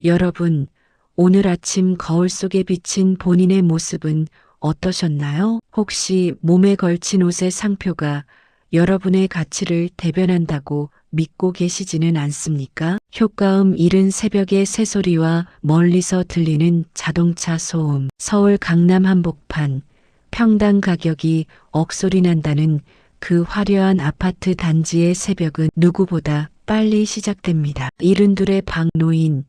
여러분, 오늘 아침 거울 속에 비친 본인의 모습은 어떠셨나요? 혹시 몸에 걸친 옷의 상표가 여러분의 가치를 대변한다고 믿고 계시지는 않습니까? 효과음 이른 새벽의 새소리와 멀리서 들리는 자동차 소음, 서울 강남 한복판, 평당 가격이 억소리 난다는 그 화려한 아파트 단지의 새벽은 누구보다 빨리 시작됩니다. 이른둘의 박노인,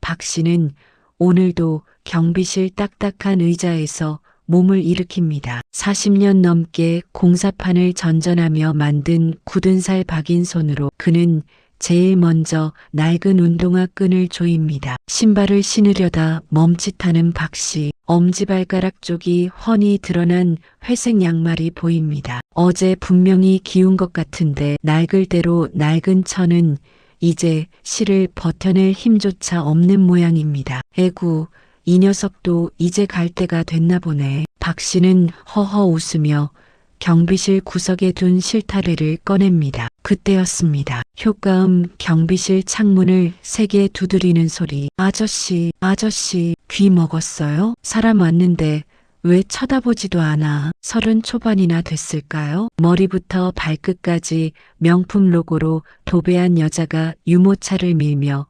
박 씨는 오늘도 경비실 딱딱한 의자에서 몸을 일으킵니다. 40년 넘게 공사판을 전전하며 만든 굳은 살 박인 손으로 그는 제일 먼저 낡은 운동화 끈을 조입니다. 신발을 신으려다 멈칫하는 박 씨. 엄지발가락 쪽이 훤히 드러난 회색 양말이 보입니다. 어제 분명히 기운 것 같은데 낡을 대로 낡은 천은 이제 실을 버텨낼 힘조차 없는 모양입니다. 에구, 이 녀석도 이제 갈 때가 됐나 보네. 박 씨는 허허 웃으며 경비실 구석에 둔 실타래를 꺼냅니다. 그때였습니다. 효과음 경비실 창문을 세게 두드리는 소리. 아저씨, 아저씨, 귀 먹었어요? 사람 왔는데 왜 쳐다보지도 않아? 30 초반이나 됐을까요? 머리부터 발끝까지 명품 로고로 도배한 여자가 유모차를 밀며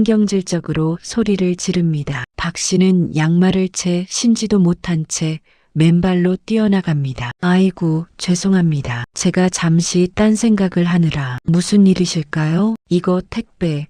신경질적으로 소리를 지릅니다. 박 씨는 양말을 채 신지도 못한 채 맨발로 뛰어나갑니다. 아이고, 죄송합니다. 제가 잠시 딴 생각을 하느라. 무슨 일이실까요? 이거 택배.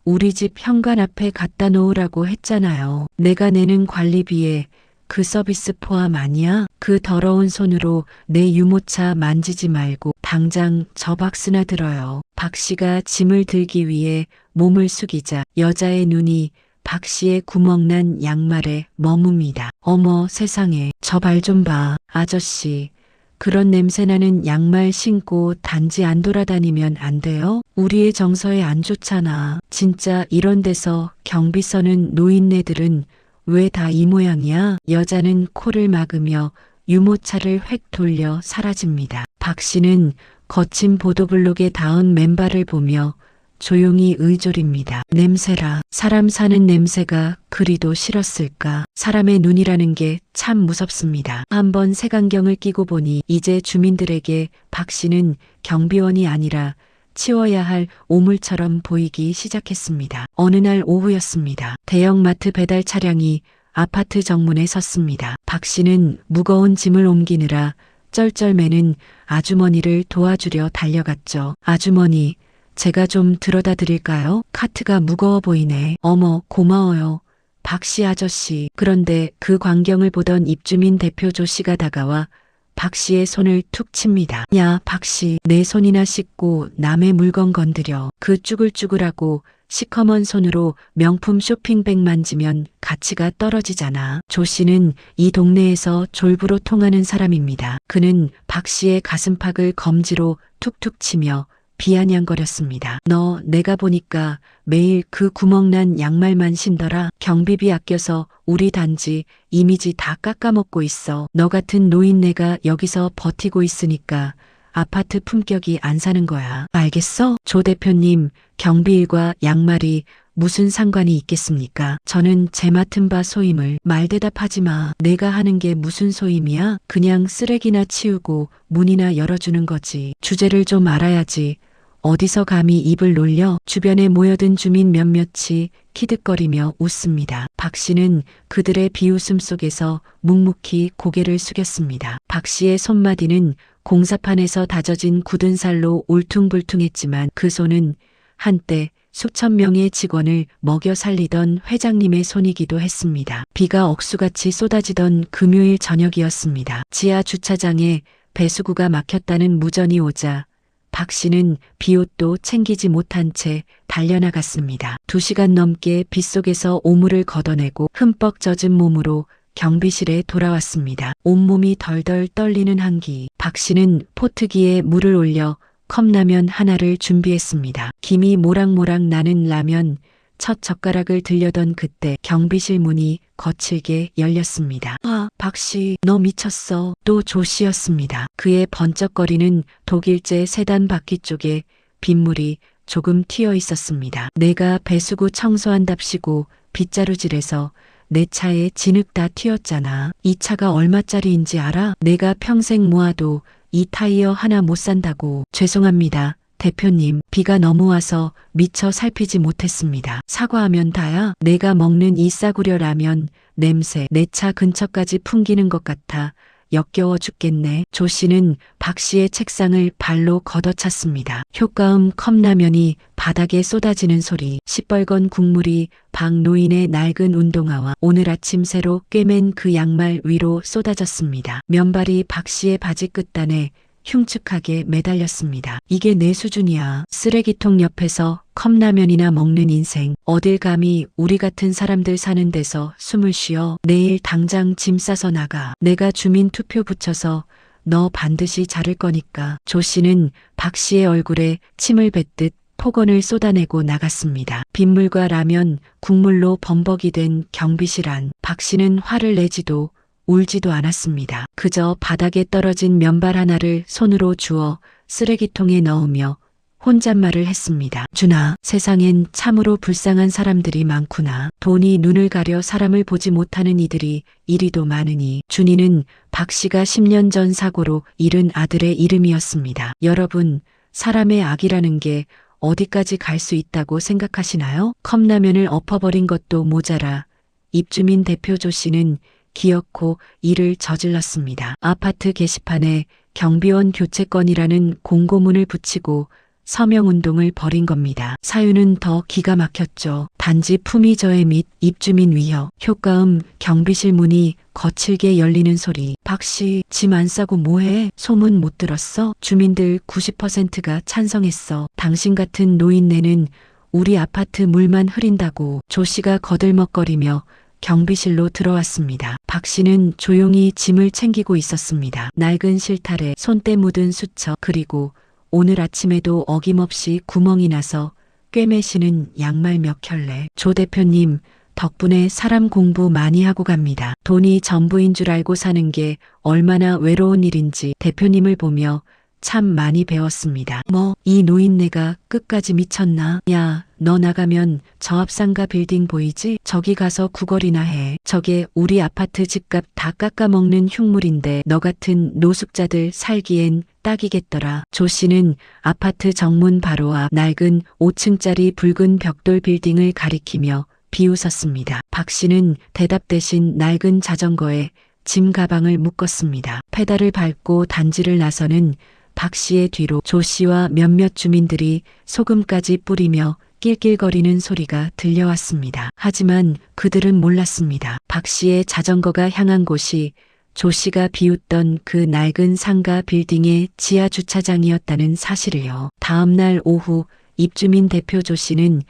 우리 집 현관 앞에 갖다 놓으라고 했잖아요. 내가 내는 관리비에 그 서비스 포함 아니야? 그 더러운 손으로 내 유모차 만지지 말고 당장 저 박스나 들어요. 박 씨가 짐을 들기 위해 몸을 숙이자 여자의 눈이 박 씨의 구멍난 양말에 머뭅니다. 어머 세상에, 저 발 좀 봐. 아저씨, 그런 냄새나는 양말 신고 단지 안 돌아다니면 안 돼요? 우리의 정서에 안 좋잖아. 진짜 이런 데서 경비 서는 노인네들은 왜 다 이 모양이야? 여자는 코를 막으며 유모차를 획 돌려 사라집니다. 박 씨는 거친 보도블록에 닿은 맨발을 보며 조용히 의졸입니다. 냄새라. 사람 사는 냄새가 그리도 싫었을까. 사람의 눈이라는 게 참 무섭습니다. 한번 색안경을 끼고 보니 이제 주민들에게 박 씨는 경비원이 아니라 치워야 할 오물처럼 보이기 시작했습니다. 어느 날 오후였습니다. 대형마트 배달 차량이 아파트 정문에 섰습니다. 박 씨는 무거운 짐을 옮기느라 쩔쩔매는 아주머니를 도와주려 달려갔죠. 아주머니, 제가 좀 들어다 드릴까요? 카트가 무거워 보이네. 어머, 고마워요. 박 씨 아저씨. 그런데 그 광경을 보던 입주민 대표 조 씨가 다가와 박 씨의 손을 툭 칩니다. 야, 박 씨, 내 손이나 씻고 남의 물건 건드려. 그 쭈글쭈글하고 시커먼 손으로 명품 쇼핑백 만지면 가치가 떨어지잖아. 조 씨는 이 동네에서 졸부로 통하는 사람입니다. 그는 박 씨의 가슴팍을 검지로 툭툭 치며 비아냥거렸습니다. 너 내가 보니까 매일 그 구멍난 양말만 신더라. 경비비 아껴서 우리 단지 이미지 다 깎아먹고 있어. 너 같은 노인네가 여기서 버티고 있으니까 아파트 품격이 안 사는 거야. 알겠어? 조 대표님, 경비일과 양말이 무슨 상관이 있겠습니까? 저는 제 맡은 바 소임을. 말대답하지 마. 내가 하는 게 무슨 소임이야? 그냥 쓰레기나 치우고 문이나 열어주는 거지. 주제를 좀 알아야지. 어디서 감히 입을 놀려? 주변에 모여든 주민 몇몇이 키득거리며 웃습니다. 박 씨는 그들의 비웃음 속에서 묵묵히 고개를 숙였습니다. 박 씨의 손마디는 공사판에서 다져진 굳은 살로 울퉁불퉁했지만 그 손은 한때 수천 명의 직원을 먹여 살리던 회장님의 손이기도 했습니다. 비가 억수같이 쏟아지던 금요일 저녁이었습니다. 지하 주차장에 배수구가 막혔다는 무전이 오자 박 씨는 비옷도 챙기지 못한 채 달려나갔습니다. 2시간 넘게 빗속에서 오물을 걷어내고 흠뻑 젖은 몸으로 경비실에 돌아왔습니다. 온몸이 덜덜 떨리는 한기. 박 씨는 포트기에 물을 올려 컵라면 하나를 준비했습니다. 김이 모락모락 나는 라면, 첫 젓가락을 들려던 그때 경비실 문이 거칠게 열렸습니다. 아, 박 씨, 너 미쳤어. 또 조 씨였습니다. 그의 번쩍거리는 독일제 세단 바퀴 쪽에 빗물이 조금 튀어 있었습니다. 내가 배수구 청소한답시고 빗자루질해서 내 차에 진흙 다 튀었잖아. 이 차가 얼마짜리인지 알아? 내가 평생 모아도 이 타이어 하나 못 산다고. 죄송합니다. 대표님, 비가 너무 와서 미처 살피지 못했습니다. 사과하면 다야. 내가 먹는 이 싸구려 라면 냄새 내 차 근처까지 풍기는 것 같아 역겨워 죽겠네. 조 씨는 박 씨의 책상을 발로 걷어찼습니다. 효과음 컵라면이 바닥에 쏟아지는 소리, 시뻘건 국물이 박 노인의 낡은 운동화와 오늘 아침 새로 꿰맨 그 양말 위로 쏟아졌습니다. 면발이 박 씨의 바지 끝단에 흉측하게 매달렸습니다. 이게 내 수준이야. 쓰레기통 옆에서 컵라면이나 먹는 인생. 어딜 감히 우리 같은 사람들 사는 데서 숨을 쉬어. 내일 당장 짐 싸서 나가. 내가 주민 투표 붙여서 너 반드시 자를 거니까. 조 씨는 박 씨의 얼굴에 침을 뱉듯 폭언을 쏟아내고 나갔습니다. 빗물과 라면, 국물로 범벅이 된 경비실 안. 박 씨는 화를 내지도 울지도 않았습니다. 그저 바닥에 떨어진 면발 하나를 손으로 주워 쓰레기통에 넣으며 혼잣말을 했습니다. 준아, 세상엔 참으로 불쌍한 사람들이 많구나. 돈이 눈을 가려 사람을 보지 못하는 이들이 이리도 많으니. 준이는 박 씨가 10년 전 사고로 잃은 아들의 이름이었습니다. 여러분, 사람의 악이라는 게 어디까지 갈 수 있다고 생각하시나요? 컵라면을 엎어버린 것도 모자라 입주민 대표 조 씨는 기어코 이를 저질렀습니다. 아파트 게시판에 경비원 교체 건이라는 공고문을 붙이고 서명운동을 벌인 겁니다. 사유는 더 기가 막혔죠. 단지 품위저해 및 입주민 위협. 효과음 경비실 문이 거칠게 열리는 소리. 박씨, 짐 안 싸고 뭐해? 소문 못 들었어? 주민들 90%가 찬성했어. 당신 같은 노인네는 우리 아파트 물만 흐린다고. 조 씨가 거들먹거리며 경비실로 들어왔습니다. 박 씨는 조용히 짐을 챙기고 있었습니다. 낡은 실타래, 손때 묻은 수첩, 그리고 오늘 아침에도 어김없이 구멍이 나서 꿰매시는 양말 몇 켤레. 조 대표님, 덕분에 사람 공부 많이 하고 갑니다. 돈이 전부인 줄 알고 사는 게 얼마나 외로운 일인지 대표님을 보며 참 많이 배웠습니다. 이 노인네가 끝까지 미쳤나? 야, 너 나가면 저 앞상가 빌딩 보이지? 저기 가서 구걸이나 해. 저게 우리 아파트 집값 다 깎아먹는 흉물인데 너 같은 노숙자들 살기엔 딱이겠더라. 조 씨는 아파트 정문 바로 앞 낡은 5층짜리 붉은 벽돌 빌딩을 가리키며 비웃었습니다. 박 씨는 대답 대신 낡은 자전거에 짐 가방을 묶었습니다. 페달을 밟고 단지를 나서는 박 씨의 뒤로 조 씨와 몇몇 주민들이 소금까지 뿌리며 낄낄거리는 소리가 들려왔습니다. 하지만 그들은 몰랐습니다. 박 씨의 자전거가 향한 곳이 조 씨가 비웃던 그 낡은 상가 빌딩의 지하 주차장이었다는 사실을요. 다음 날 오후 입주민 대표 조 씨는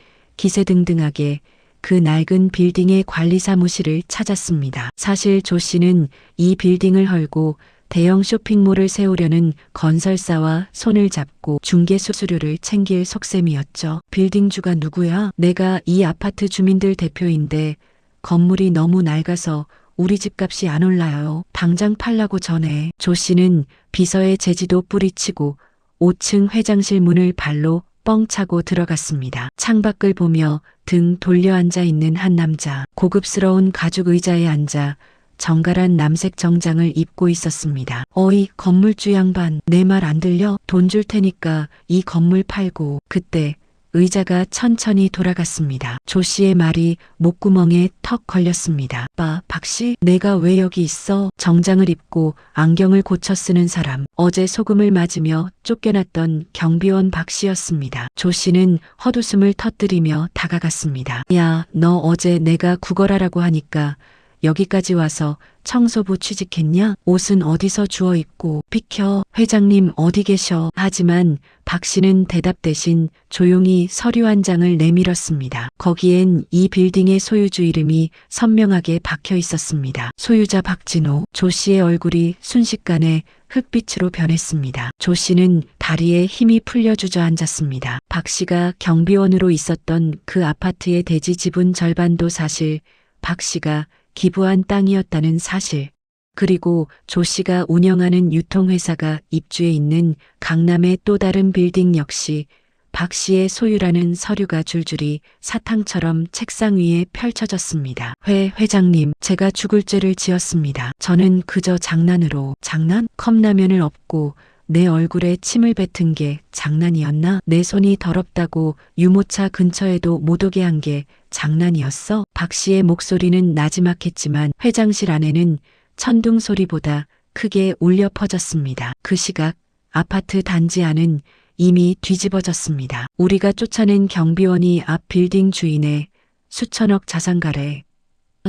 기세등등하게 그 낡은 빌딩의 관리 사무실을 찾았습니다. 사실 조 씨는 이 빌딩을 헐고 대형 쇼핑몰을 세우려는 건설사와 손을 잡고 중개 수수료를 챙길 속셈이었죠. 빌딩주가 누구야? 내가 이 아파트 주민들 대표인데 건물이 너무 낡아서 우리 집값이 안 올라요. 당장 팔라고 전해. 조 씨는 비서의 제지도 뿌리치고 5층 회장실 문을 발로 뻥 차고 들어갔습니다. 창밖을 보며 등 돌려 앉아 있는 한 남자. 고급스러운 가죽 의자에 앉아 정갈한 남색 정장을 입고 있었습니다. 어이, 건물주 양반, 내 말 안 들려? 돈 줄 테니까 이 건물 팔고. 그때 의자가 천천히 돌아갔습니다. 조 씨의 말이 목구멍에 턱 걸렸습니다. 박 씨, 내가 왜 여기 있어? 정장을 입고 안경을 고쳐 쓰는 사람. 어제 소금을 맞으며 쫓겨났던 경비원 박 씨였습니다. 조 씨는 헛웃음을 터뜨리며 다가갔습니다. 야, 너 어제 내가 구걸하라고 하니까 여기까지 와서 청소부 취직했냐? 옷은 어디서 주워 입고. 비켜. 회장님 어디 계셔? 하지만 박 씨는 대답 대신 조용히 서류 한 장을 내밀었습니다. 거기엔 이 빌딩의 소유주 이름이 선명하게 박혀 있었습니다. 소유자 박진호. 조 씨의 얼굴이 순식간에 흑빛으로 변했습니다. 조 씨는 다리에 힘이 풀려 주저앉았습니다. 박 씨가 경비원으로 있었던 그 아파트의 대지 지분 절반도 사실 박 씨가 기부한 땅이었다는 사실. 그리고 조 씨가 운영하는 유통회사가 입주해 있는 강남의 또 다른 빌딩 역시 박 씨의 소유라는 서류가 줄줄이 사탕처럼 책상 위에 펼쳐졌습니다. 회장님, 제가 죽을 죄를 지었습니다. 저는 그저 장난으로. 장난? 컵라면을 엎고 내 얼굴에 침을 뱉은 게 장난이었나? 내 손이 더럽다고 유모차 근처에도 못 오게 한 게 장난이었어? 박 씨의 목소리는 나지막했지만 회장실 안에는 천둥 소리보다 크게 울려 퍼졌습니다. 그 시각 아파트 단지 안은 이미 뒤집어졌습니다. 우리가 쫓아낸 경비원이 앞 빌딩 주인의 수천억 자산가래.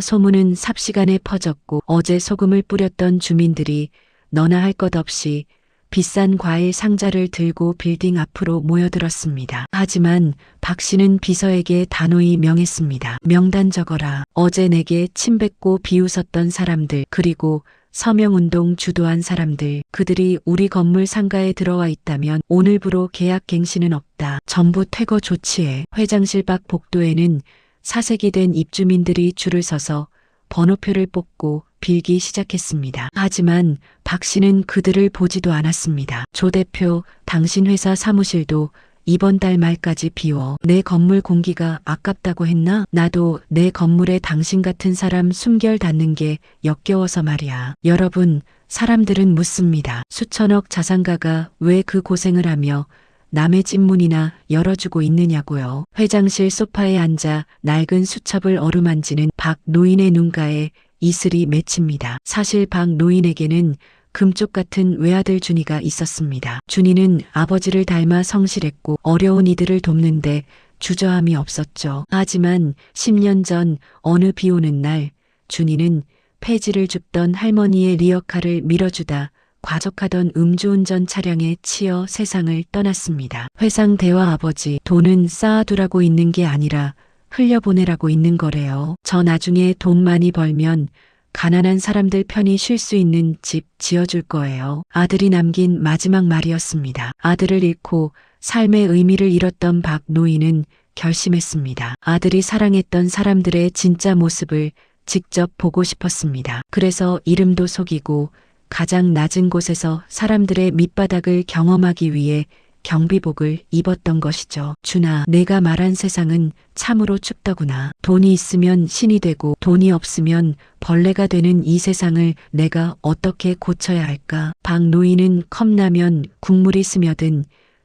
소문은 삽시간에 퍼졌고 어제 소금을 뿌렸던 주민들이 너나 할 것 없이 비싼 과일 상자를 들고 빌딩 앞으로 모여들었습니다. 하지만 박 씨는 비서에게 단호히 명했습니다. 명단 적어라. 어제 내게 침 뱉고 비웃었던 사람들, 그리고 서명운동 주도한 사람들, 그들이 우리 건물 상가에 들어와 있다면 오늘부로 계약 갱신은 없다. 전부 퇴거 조치해. 회장실 밖 복도에는 사색이 된 입주민들이 줄을 서서 번호표를 뽑고 빌기 시작했습니다. 하지만 박 씨는 그들을 보지도 않았습니다. 조 대표, 당신 회사 사무실도 이번 달 말까지 비워. 내 건물 공기가 아깝다고 했나? 나도 내 건물에 당신 같은 사람 숨결 닿는 게 역겨워서 말이야. 여러분, 사람들은 묻습니다. 수천억 자산가가 왜 그 고생을 하며 남의 집문이나 열어주고 있느냐고요. 회장실 소파에 앉아 낡은 수첩을 어루만지는 박 노인의 눈가에 이슬이 맺힙니다. 사실 박 노인에게는 금쪽 같은 외아들 준이가 있었습니다. 준이는 아버지를 닮아 성실했고 어려운 이들을 돕는데 주저함이 없었죠. 하지만 10년 전 어느 비 오는 날 준이는 폐지를 줍던 할머니의 리어카를 밀어주다 과적하던 음주운전 차량에 치여 세상을 떠났습니다. 회상 대와 아버지, 돈은 쌓아두라고 있는 게 아니라 흘려보내라고 있는 거래요. 저 나중에 돈 많이 벌면 가난한 사람들 편히 쉴 수 있는 집 지어줄 거예요. 아들이 남긴 마지막 말이었습니다. 아들을 잃고 삶의 의미를 잃었던 박 노인은 결심했습니다. 아들이 사랑했던 사람들의 진짜 모습을 직접 보고 싶었습니다. 그래서 이름도 속이고 가장 낮은 곳에서 사람들의 밑바닥을 경험하기 위해 경비복을 입었던 것이죠. 준아, 내가 말한 세상은 참으로 춥더구나. 돈이 있으면 신이 되고 돈이 없으면 벌레가 되는 이 세상을 내가 어떻게 고쳐야 할까? 박 노인은 컵라면 국물이 스며든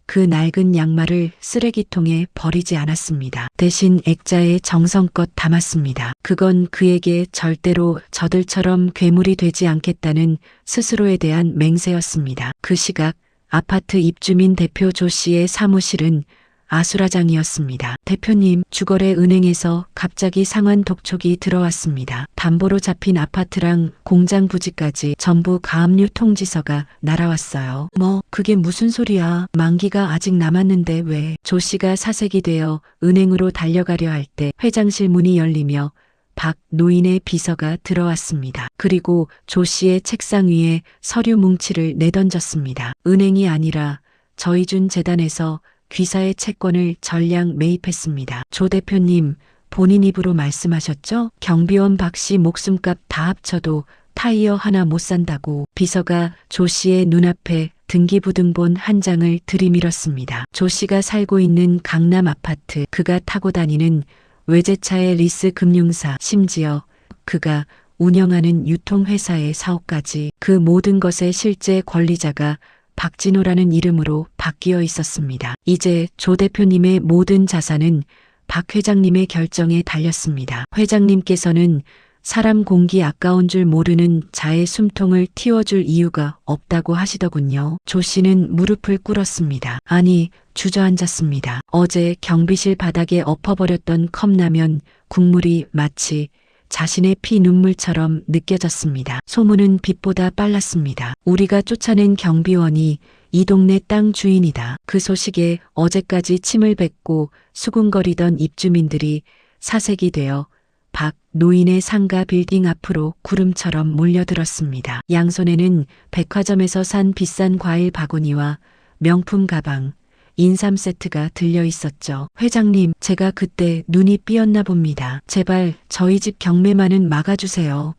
그 낡은 양말을 쓰레기통에 버리지 않았습니다. 대신 액자에 정성껏 담았습니다. 그건 그에게 절대로 저들처럼 괴물이 되지 않겠다는 스스로에 대한 맹세였습니다. 그 시각 아파트 입주민 대표 조 씨의 사무실은 아수라장이었습니다. 대표님, 주거래 은행에서 갑자기 상환 독촉이 들어왔습니다. 담보로 잡힌 아파트랑 공장 부지까지 전부 가압류 통지서가 날아왔어요. 뭐, 그게 무슨 소리야. 만기가 아직 남았는데 왜? 조 씨가 사색이 되어 은행으로 달려가려 할 때 회장실 문이 열리며 박 노인의 비서가 들어왔습니다. 그리고 조 씨의 책상 위에 서류 뭉치를 내던졌습니다. 은행이 아니라 저희준 재단에서 귀사의 채권을 전량 매입했습니다. 조 대표님, 본인 입으로 말씀하셨죠? 경비원 박 씨 목숨값 다 합쳐도 타이어 하나 못 산다고. 비서가 조 씨의 눈앞에 등기부등본 한 장을 들이밀었습니다. 조 씨가 살고 있는 강남 아파트, 그가 타고 다니는 외제차의 리스 금융사, 심지어 그가 운영하는 유통회사의 사업까지, 그 모든 것의 실제 권리자가 박진호라는 이름으로 바뀌어 있었습니다. 이제 조 대표님의 모든 자산은 박 회장님의 결정에 달렸습니다. 회장님께서는 사람 공기 아까운 줄 모르는 자의 숨통을 틔워줄 이유가 없다고 하시더군요. 조 씨는 무릎을 꿇었습니다. 아니, 주저앉았습니다. 어제 경비실 바닥에 엎어버렸던 컵라면 국물이 마치 자신의 피 눈물처럼 느껴졌습니다. 소문은 빛보다 빨랐습니다. 우리가 쫓아낸 경비원이 이 동네 땅 주인이다. 그 소식에 어제까지 침을 뱉고 수군거리던 입주민들이 사색이 되어 박 노인의 상가 빌딩 앞으로 구름처럼 몰려들었습니다. 양손에는 백화점에서 산 비싼 과일 바구니와 명품 가방, 인삼 세트가 들려 있었죠. 회장님, 제가 그때 눈이 삐었나 봅니다. 제발 저희 집 경매만은 막아주세요.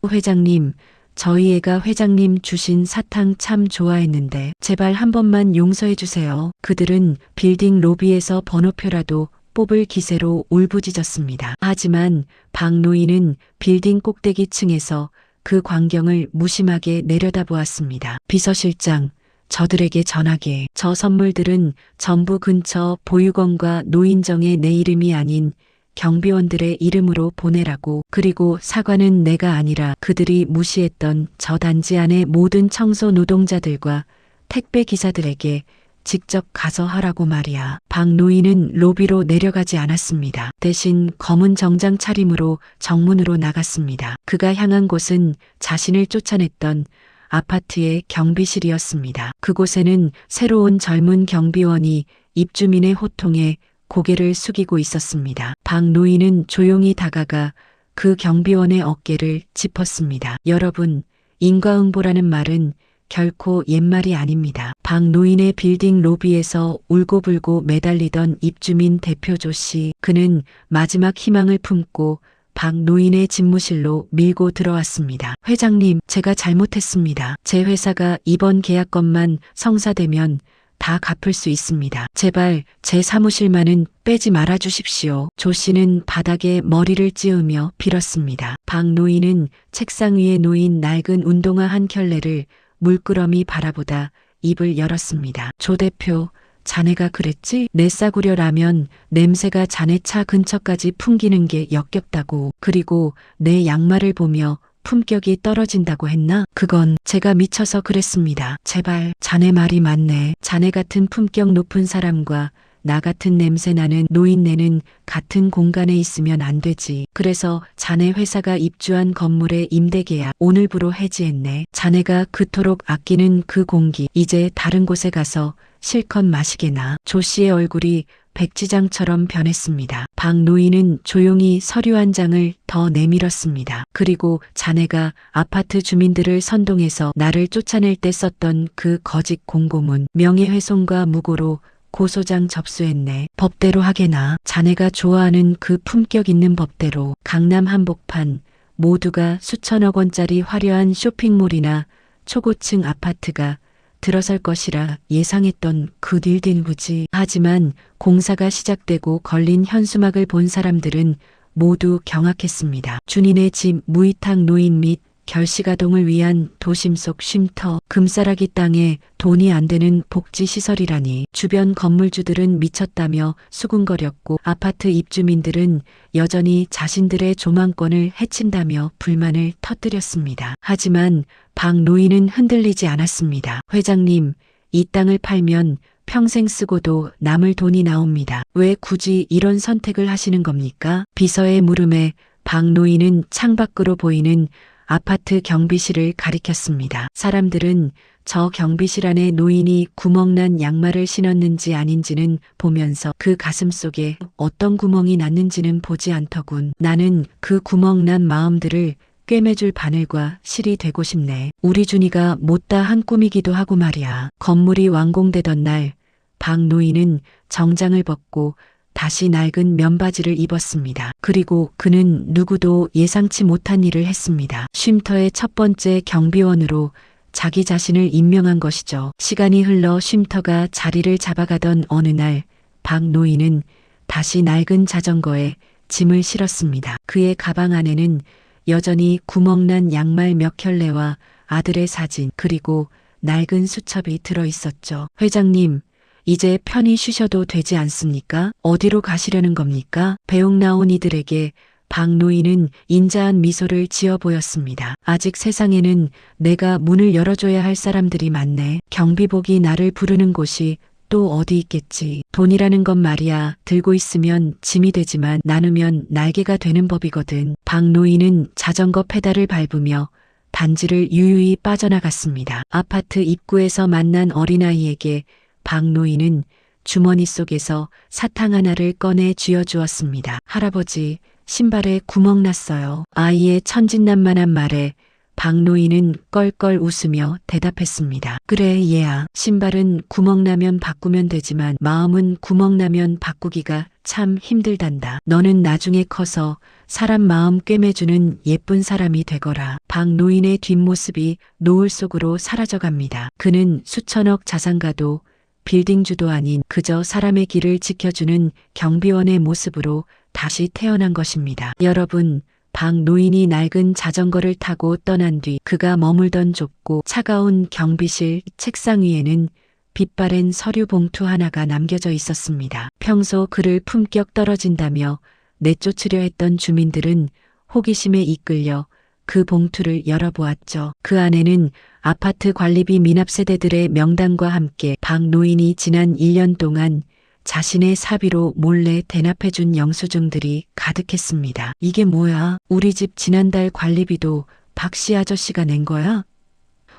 회장님, 저희 애가 회장님 주신 사탕 참 좋아했는데 제발 한 번만 용서해 주세요. 그들은 빌딩 로비에서 번호표라도 뽑을 기세로 울부짖었습니다. 하지만 박 노인은 빌딩 꼭대기 층에서 그 광경을 무심하게 내려다보았습니다. 비서실장, 저들에게 전하게. 저 선물들은 전부 근처 보육원과 노인정에 내 이름이 아닌 경비원들의 이름으로 보내라고. 그리고 사과는 내가 아니라 그들이 무시했던 저 단지 안의 모든 청소 노동자들과 택배 기사들에게 직접 가서 하라고 말이야. 박 노인은 로비로 내려가지 않았습니다. 대신 검은 정장 차림으로 정문으로 나갔습니다. 그가 향한 곳은 자신을 쫓아냈던 아파트의 경비실이었습니다. 그곳에는 새로운 젊은 경비원이 입주민의 호통에 고개를 숙이고 있었습니다. 박 노인은 조용히 다가가 그 경비원의 어깨를 짚었습니다. 여러분, 인과응보라는 말은 결코 옛말이 아닙니다. 박 노인의 빌딩 로비에서 울고불고 매달리던 입주민 대표 조 씨. 그는 마지막 희망을 품고 박 노인의 집무실로 밀고 들어왔습니다. 회장님, 제가 잘못했습니다. 제 회사가 이번 계약건만 성사되면 다 갚을 수 있습니다. 제발 제 사무실만은 빼지 말아 주십시오. 조 씨는 바닥에 머리를 찌우며 빌었습니다. 박 노인은 책상 위에 놓인 낡은 운동화 한 켤레를 물끄러미 바라보다 입을 열었습니다. 조 대표, 자네가 그랬지? 내 싸구려 라면 냄새가 자네 차 근처까지 풍기는 게 역겹다고. 그리고 내 양말을 보며 품격이 떨어진다고 했나? 그건 제가 미쳐서 그랬습니다. 제발. 자네 말이 맞네. 자네 같은 품격 높은 사람과 나 같은 냄새나는 노인네는 같은 공간에 있으면 안 되지. 그래서 자네 회사가 입주한 건물의 임대계약 오늘부로 해지했네. 자네가 그토록 아끼는 그 공기 이제 다른 곳에 가서 실컷 마시게나. 조 씨의 얼굴이 백지장처럼 변했습니다. 박 노인은 조용히 서류 한 장을 더 내밀었습니다. 그리고 자네가 아파트 주민들을 선동해서 나를 쫓아낼 때 썼던 그 거짓 공고문 명예훼손과 무고로 고소장 접수했네. 법대로 하게나. 자네가 좋아하는 그 품격 있는 법대로. 강남 한복판 모두가 수천억 원짜리 화려한 쇼핑몰이나 초고층 아파트가 들어설 것이라 예상했던 그 일들 부지. 하지만 공사가 시작되고 걸린 현수막을 본 사람들은 모두 경악했습니다. 준인의 집 무이탁 노인 및 결식아동을 위한 도심 속 쉼터, 금싸라기 땅에 돈이 안 되는 복지시설이라니. 주변 건물주들은 미쳤다며 수군거렸고 아파트 입주민들은 여전히 자신들의 조망권을 해친다며 불만을 터뜨렸습니다. 하지만 박 노인은 흔들리지 않았습니다. 회장님, 이 땅을 팔면 평생 쓰고도 남을 돈이 나옵니다. 왜 굳이 이런 선택을 하시는 겁니까? 비서의 물음에 박 노인은 창밖으로 보이는 아파트 경비실을 가리켰습니다. 사람들은 저 경비실 안에 노인이 구멍난 양말을 신었는지 아닌지는 보면서 그 가슴 속에 어떤 구멍이 났는지는 보지 않더군. 나는 그 구멍난 마음들을 꿰매줄 바늘과 실이 되고 싶네. 우리 준이가 못다 한 꿈이기도 하고 말이야. 건물이 완공되던 날 박 노인은 정장을 벗고 다시 낡은 면바지를 입었습니다. 그리고 그는 누구도 예상치 못한 일을 했습니다. 쉼터의 첫 번째 경비원으로 자기 자신을 임명한 것이죠. 시간이 흘러 쉼터가 자리를 잡아가던 어느 날 박 노인은 다시 낡은 자전거에 짐을 실었습니다. 그의 가방 안에는 여전히 구멍난 양말 몇 켤레와 아들의 사진 그리고 낡은 수첩이 들어있었죠. 회장님, 이제 편히 쉬셔도 되지 않습니까? 어디로 가시려는 겁니까? 배웅 나온 이들에게 박 노인은 인자한 미소를 지어 보였습니다. 아직 세상에는 내가 문을 열어줘야 할 사람들이 많네. 경비복이 나를 부르는 곳이 또 어디 있겠지. 돈이라는 건 말이야. 들고 있으면 짐이 되지만 나누면 날개가 되는 법이거든. 박 노인은 자전거 페달을 밟으며 단지를 유유히 빠져나갔습니다. 아파트 입구에서 만난 어린아이에게 박 노인은 주머니 속에서 사탕 하나를 꺼내 쥐어주었습니다. 할아버지, 신발에 구멍 났어요. 아이의 천진난만한 말에 박 노인은 껄껄 웃으며 대답했습니다. 그래 얘야, 신발은 구멍 나면 바꾸면 되지만 마음은 구멍 나면 바꾸기가 참 힘들단다. 너는 나중에 커서 사람 마음 꿰매주는 예쁜 사람이 되거라. 박 노인의 뒷모습이 노을 속으로 사라져갑니다. 그는 수천억 자산가도 빌딩주도 아닌 그저 사람의 길을 지켜주는 경비원의 모습으로 다시 태어난 것입니다. 여러분, 박 노인이 낡은 자전거를 타고 떠난 뒤 그가 머물던 좁고 차가운 경비실 책상 위에는 빛바랜 서류 봉투 하나가 남겨져 있었습니다. 평소 그를 품격 떨어진다며 내쫓으려 했던 주민들은 호기심에 이끌려 그 봉투를 열어보았죠. 그 안에는 아파트 관리비 미납 세대들의 명단과 함께 박 노인이 지난 1년 동안 자신의 사비로 몰래 대납해준 영수증들이 가득했습니다. 이게 뭐야? 우리 집 지난달 관리비도 박 씨 아저씨가 낸 거야?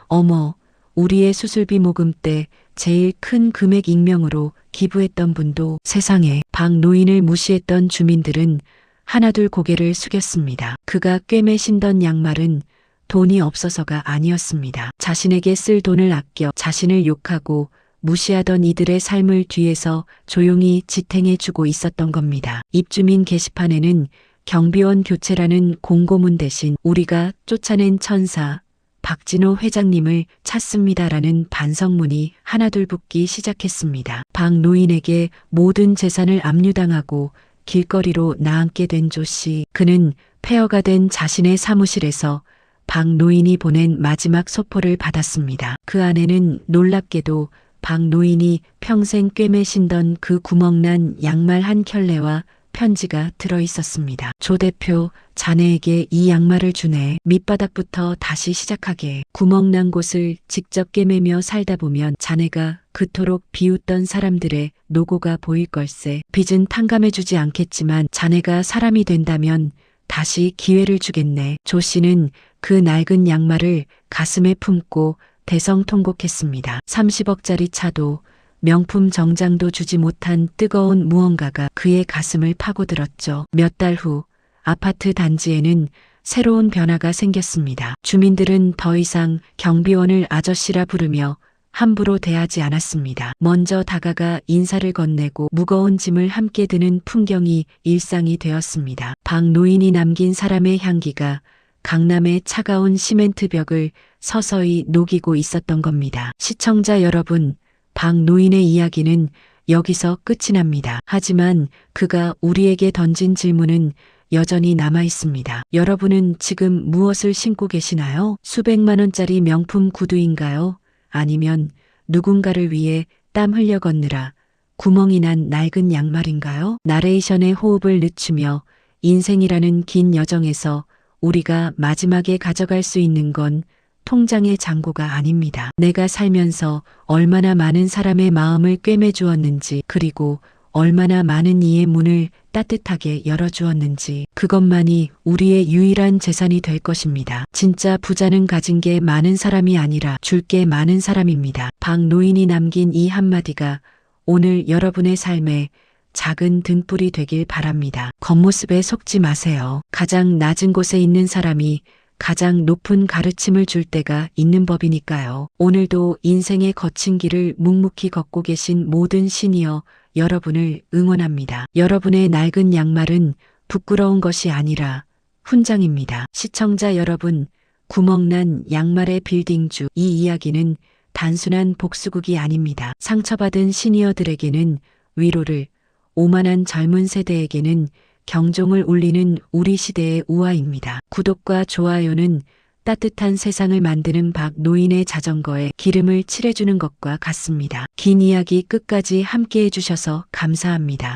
어머, 우리의 수술비 모금 때 제일 큰 금액 익명으로 기부했던 분도. 세상에. 박 노인을 무시했던 주민들은 하나둘 고개를 숙였습니다. 그가 꿰매 신던 양말은 돈이 없어서가 아니었습니다. 자신에게 쓸 돈을 아껴 자신을 욕하고 무시하던 이들의 삶을 뒤에서 조용히 지탱해주고 있었던 겁니다. 입주민 게시판에는 경비원 교체라는 공고문 대신 우리가 쫓아낸 천사 박진호 회장님을 찾습니다라는 반성문이 하나둘 붙기 시작했습니다. 박 노인에게 모든 재산을 압류당하고 길거리로 나앉게 된 조 씨. 그는 폐허가 된 자신의 사무실에서 박 노인이 보낸 마지막 소포를 받았습니다. 그 안에는 놀랍게도 박 노인이 평생 꿰매 신던 그 구멍난 양말 한 켤레와 편지가 들어 있었습니다. 조 대표, 자네에게 이 양말을 주네. 밑바닥부터 다시 시작하게. 구멍난 곳을 직접 꿰매며 살다 보면 자네가 그토록 비웃던 사람들의 노고가 보일 걸세. 빚은 탕감해주지 않겠지만 자네가 사람이 된다면 다시 기회를 주겠네. 조 씨는 그 낡은 양말을 가슴에 품고 대성통곡했습니다. 30억짜리 차도 명품 정장도 주지 못한 뜨거운 무언가가 그의 가슴을 파고들었죠. 몇 달 후 아파트 단지에는 새로운 변화가 생겼습니다. 주민들은 더 이상 경비원을 아저씨라 부르며 함부로 대하지 않았습니다. 먼저 다가가 인사를 건네고 무거운 짐을 함께 드는 풍경이 일상이 되었습니다. 박 노인이 남긴 사람의 향기가 강남의 차가운 시멘트 벽을 서서히 녹이고 있었던 겁니다. 시청자 여러분, 박 노인의 이야기는 여기서 끝이 납니다. 하지만 그가 우리에게 던진 질문은 여전히 남아 있습니다. 여러분은 지금 무엇을 신고 계시나요? 수백만 원짜리 명품 구두인가요? 아니면 누군가를 위해 땀 흘려 걷느라 구멍이 난 낡은 양말인가요? 나레이션의 호흡을 늦추며 인생이라는 긴 여정에서 우리가 마지막에 가져갈 수 있는 건 통장의 잔고가 아닙니다. 내가 살면서 얼마나 많은 사람의 마음을 꿰매 주었는지, 그리고 얼마나 많은 이의 문을 따뜻하게 열어주었는지, 그것만이 우리의 유일한 재산이 될 것입니다. 진짜 부자는 가진 게 많은 사람이 아니라 줄 게 많은 사람입니다. 박 노인이 남긴 이 한마디가 오늘 여러분의 삶에 작은 등불이 되길 바랍니다. 겉모습에 속지 마세요. 가장 낮은 곳에 있는 사람이 가장 높은 가르침을 줄 때가 있는 법이니까요. 오늘도 인생의 거친 길을 묵묵히 걷고 계신 모든 시니어 여러분을 응원합니다. 여러분의 낡은 양말은 부끄러운 것이 아니라 훈장입니다. 시청자 여러분, 구멍난 양말의 빌딩주, 이 이야기는 단순한 복수극이 아닙니다. 상처받은 시니어들에게는 위로를, 오만한 젊은 세대에게는 경종을 울리는 우리 시대의 우화입니다. 구독과 좋아요는 따뜻한 세상을 만드는 박 노인의 자전거에 기름을 칠해주는 것과 같습니다. 긴 이야기 끝까지 함께 해주셔서 감사합니다.